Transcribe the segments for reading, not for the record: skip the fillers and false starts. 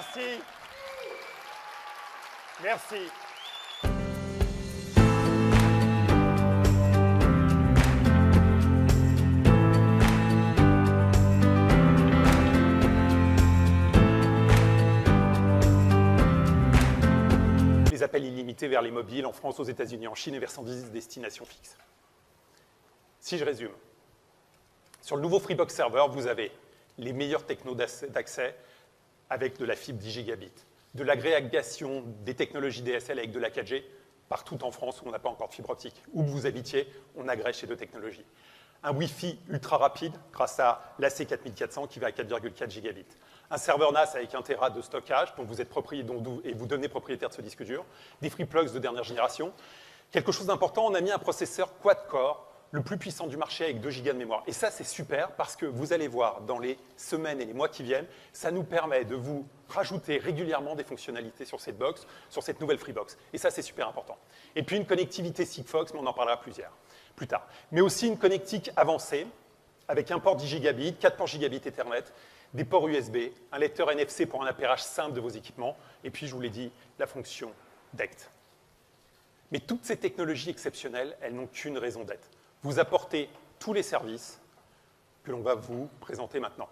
Merci. Merci. Les appels illimités vers les mobiles en France, aux États-Unis, en Chine et vers 110 destinations fixes. Si je résume, sur le nouveau Freebox Server, vous avez les meilleurs technos d'accès avec de la fibre 10 gigabits, de l'agrégation des technologies DSL avec de la 4G partout en France où on n'a pas encore de fibre optique. Où vous habitiez, on agrège ces deux technologies. Un Wi-Fi ultra rapide grâce à l'AC4400 qui va à 4,4 gigabits. Un serveur NAS avec 1 Tera de stockage dont vous êtes propriétaire et vous devenez propriétaire de ce disque dur. Des FreePlugs de dernière génération. Quelque chose d'important, on a mis un processeur quad-core, le plus puissant du marché avec 2 Go de mémoire. Et ça, c'est super parce que vous allez voir dans les semaines et les mois qui viennent, ça nous permet de vous rajouter régulièrement des fonctionnalités sur cette box, sur cette nouvelle Freebox. Et ça, c'est super important. Et puis une connectivité Sigfox, mais on en parlera plus tard. Mais aussi une connectique avancée avec un port 10 gigabits, 4 ports gigabits Ethernet, des ports USB, un lecteur NFC pour un appairage simple de vos équipements, et puis, je vous l'ai dit, la fonction DECT. Mais toutes ces technologies exceptionnelles, elles n'ont qu'une raison d'être. Vous apportez tous les services que l'on va vous présenter maintenant.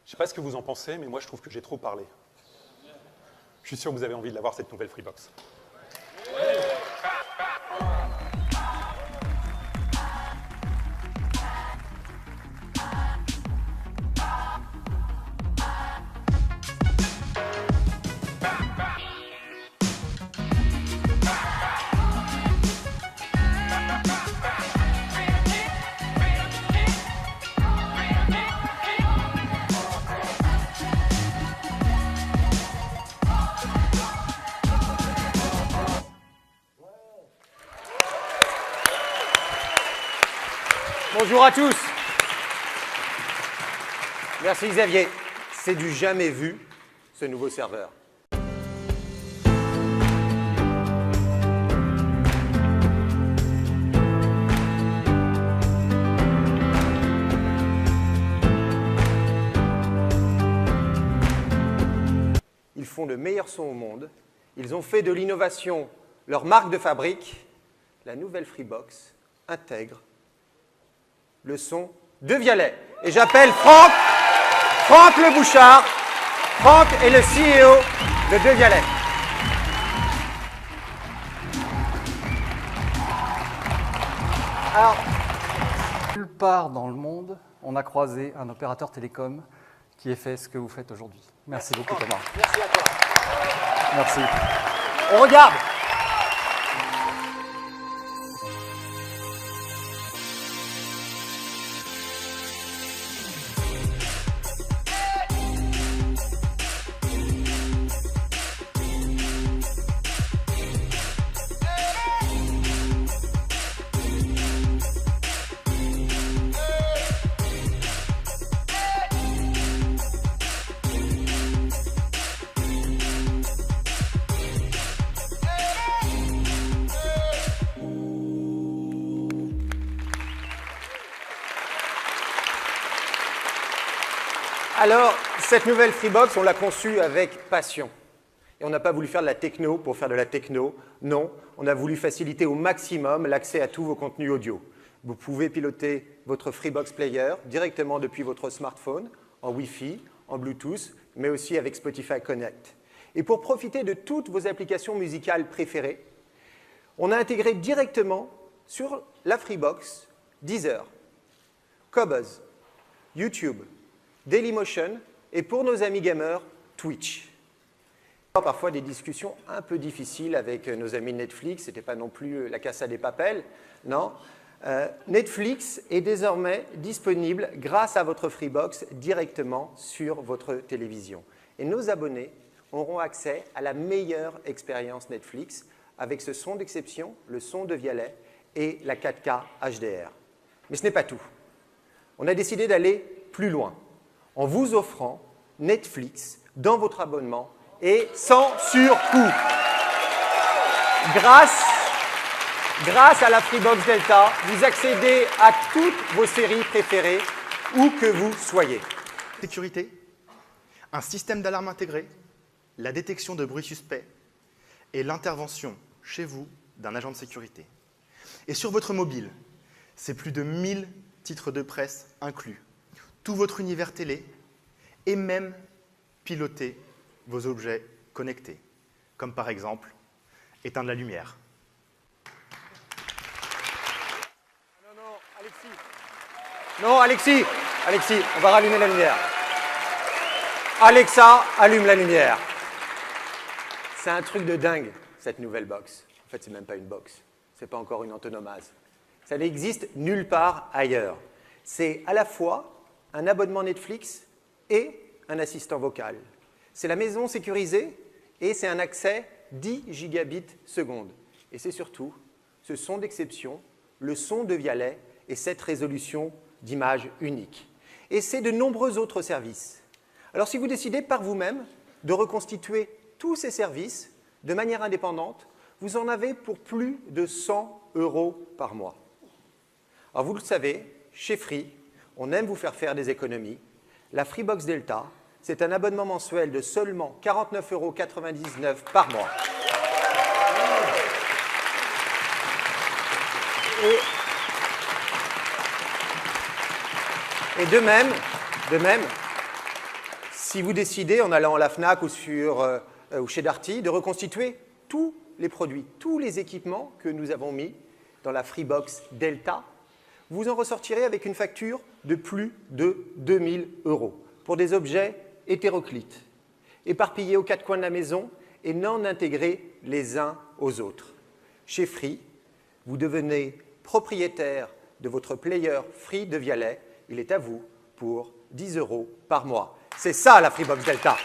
Je ne sais pas ce que vous en pensez, mais moi, je trouve que j'ai trop parlé. Je suis sûr que vous avez envie de l'avoir, cette nouvelle Freebox. Bonjour à tous. Merci Xavier. C'est du jamais vu, ce nouveau serveur. Ils font le meilleur son au monde. Ils ont fait de l'innovation leur marque de fabrique. La nouvelle Freebox intègre le son de Vialet. Et j'appelle Franck Le Bouchard. Franck est le CEO de De Vialet. Alors, nulle part dans le monde, on a croisé un opérateur télécom qui ait fait ce que vous faites aujourd'hui. Merci beaucoup, Thomas. Merci à toi. Merci. On regarde. Alors, cette nouvelle Freebox, on l'a conçue avec passion. Et on n'a pas voulu faire de la techno pour faire de la techno. Non, on a voulu faciliter au maximum l'accès à tous vos contenus audio. Vous pouvez piloter votre Freebox Player directement depuis votre smartphone, en Wi-Fi, en Bluetooth, mais aussi avec Spotify Connect. Et pour profiter de toutes vos applications musicales préférées, on a intégré directement sur la Freebox Deezer, Qobuz, YouTube, Dailymotion et pour nos amis gamers, Twitch. Parfois des discussions un peu difficiles avec nos amis Netflix, ce n'était pas non plus la Casa de Papel, non. Netflix est désormais disponible grâce à votre Freebox directement sur votre télévision. Et nos abonnés auront accès à la meilleure expérience Netflix avec ce son d'exception, le son de Vialet et la 4K HDR. Mais ce n'est pas tout. On a décidé d'aller plus loin en vous offrant Netflix dans votre abonnement et sans surcoût. Grâce à la Freebox Delta, vous accédez à toutes vos séries préférées, où que vous soyez. Sécurité, un système d'alarme intégré, la détection de bruits suspects et l'intervention chez vous d'un agent de sécurité. Et sur votre mobile, c'est plus de 1000 titres de presse inclus, tout votre univers télé et même piloter vos objets connectés, comme par exemple éteindre la lumière. Non, Alexis, on va rallumer la lumière. Alexa, allume la lumière. C'est un truc de dingue, cette nouvelle box. En fait, c'est même pas une box. C'est pas encore une antonomase. Ça n'existe nulle part ailleurs. C'est à la fois un abonnement Netflix et un assistant vocal. C'est la maison sécurisée et c'est un accès 10 gigabits seconde. Et c'est surtout ce son d'exception, le son de Vialet et cette résolution d'image unique. Et c'est de nombreux autres services. Alors si vous décidez par vous-même de reconstituer tous ces services de manière indépendante, vous en avez pour plus de 100 € par mois. Alors vous le savez, chez Free, on aime vous faire des économies. La Freebox Delta, c'est un abonnement mensuel de seulement 49,99 € par mois. Et de même, si vous décidez, en allant à la FNAC ou chez Darty, de reconstituer tous les produits, tous les équipements que nous avons mis dans la Freebox Delta, vous en ressortirez avec une facture de plus de 2000 € pour des objets hétéroclites, éparpillés aux quatre coins de la maison et non intégrés les uns aux autres. Chez Free, vous devenez propriétaire de votre player Free de Vialet. Il est à vous pour 10 € par mois. C'est ça la Freebox Delta.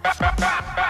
Ba, ba, ba.